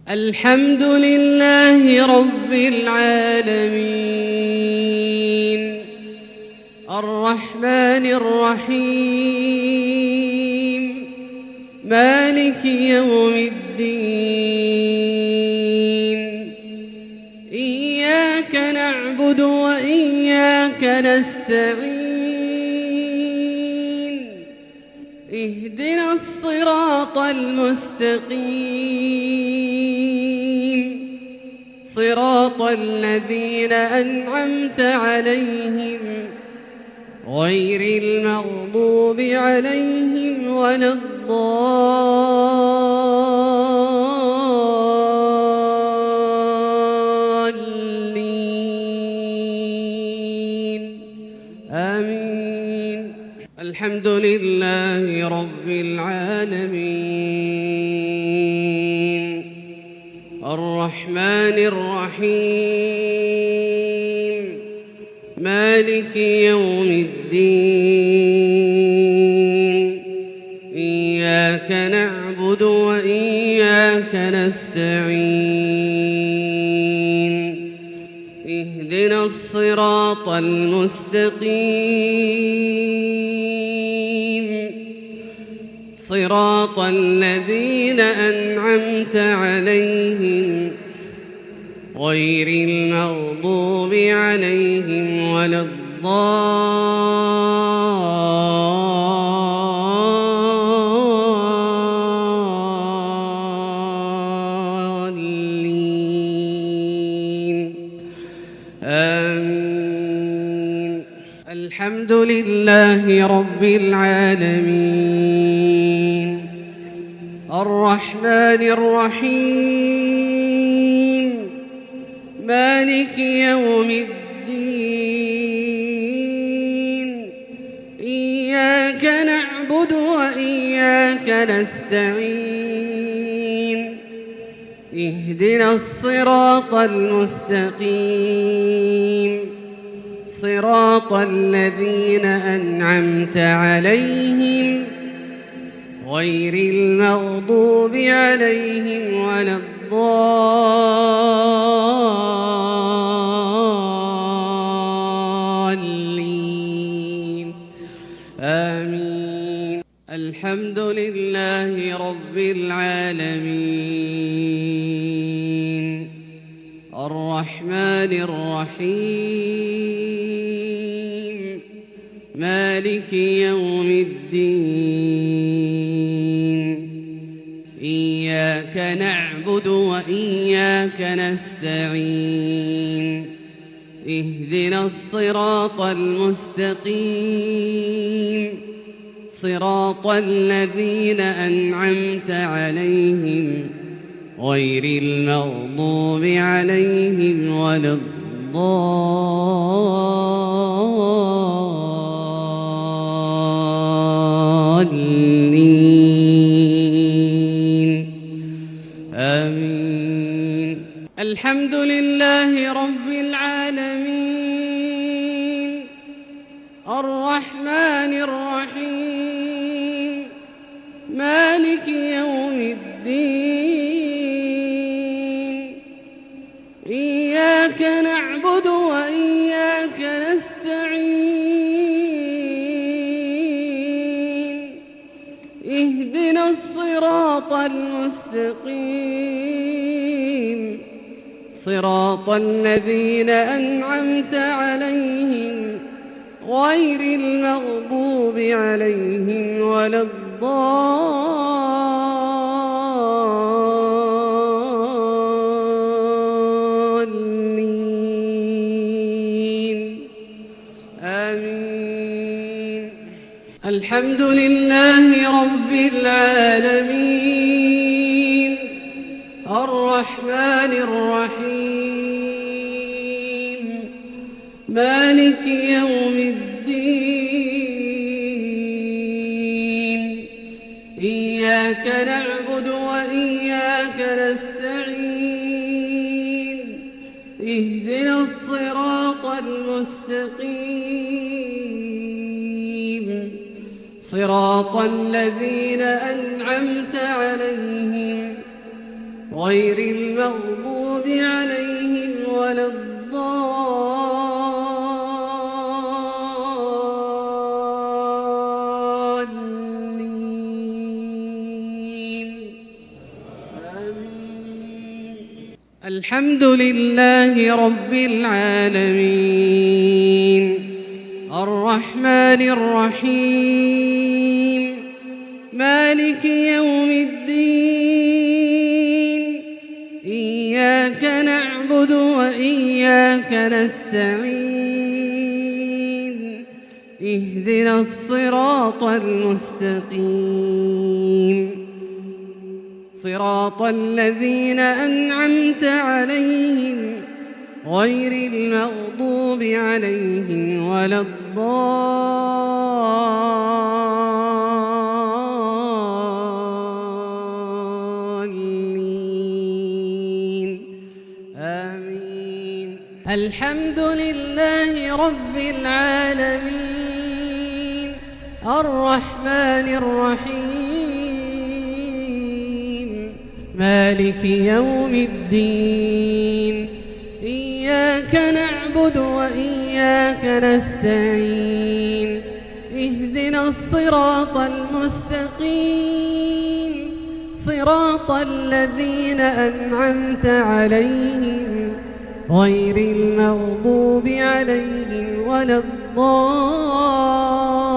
الحمد لله رب العالمين الرحمن الرحيم مالك يوم الدين إياك نعبد وإياك نستعين اهدنا الصراط المستقيم صراط الذين أنعمت عليهم غير المغضوب عليهم ولا الضالين آمين. الحمد لله رب العالمين الرحمن الرحيم مالك يوم الدين إياك نعبد وإياك نستعين اهدنا الصراط المستقيم صراط الذين أنعمت عليهم غير المغضوب عليهم ولا الضالين آمين. الحمد لله رب العالمين الرحمن الرحيم مالك يوم الدين إياك نعبد وإياك نستعين اهدنا الصراط المستقيم صراط الذين أنعمت عليهم غير المغضوب عليهم ولا الضالين آمين. الحمد لله رب العالمين الرحمن الرحيم مالك يوم الدين إياك نعبد وإياك نستعين اهدنا الصراط المستقيم صراط الذين أنعمت عليهم غير المغضوب عليهم ولا الضالين آمين. الحمد لله رب العالمين الرحمن الرحيم مالك يوم الدين إياك نعبد وإياك نستعين اهدنا الصراط المستقيم صراط الذين أنعمت عليهم غير المغضوب عليهم ولا الضالين آمين. الحمد لله رب العالمين الرحمن الرحيم مالك يوم الدين إياك نعبد وإياك نستعين اهدنا الصراط المستقيم صراط الذين أنعمت عليهم غير المغضوب عليهم ولا الضالين آمين. الحمد لله رب العالمين الرحمن الرحيم مالك يوم الدين إياك نعبد وإياك نستعين اهدنا الصراط المستقيم صراط الذين أنعمت عليهم غير المغضوب عليهم ولا الضالين آمين. الحمد لله رب العالمين الرحمن الرحيم مالك يوم الدين إياك نعبد وإياك نستعين اهدنا الصراط المستقيم صراط الذين أنعمت عليهم غير المغضوب عليهم ولا الضالين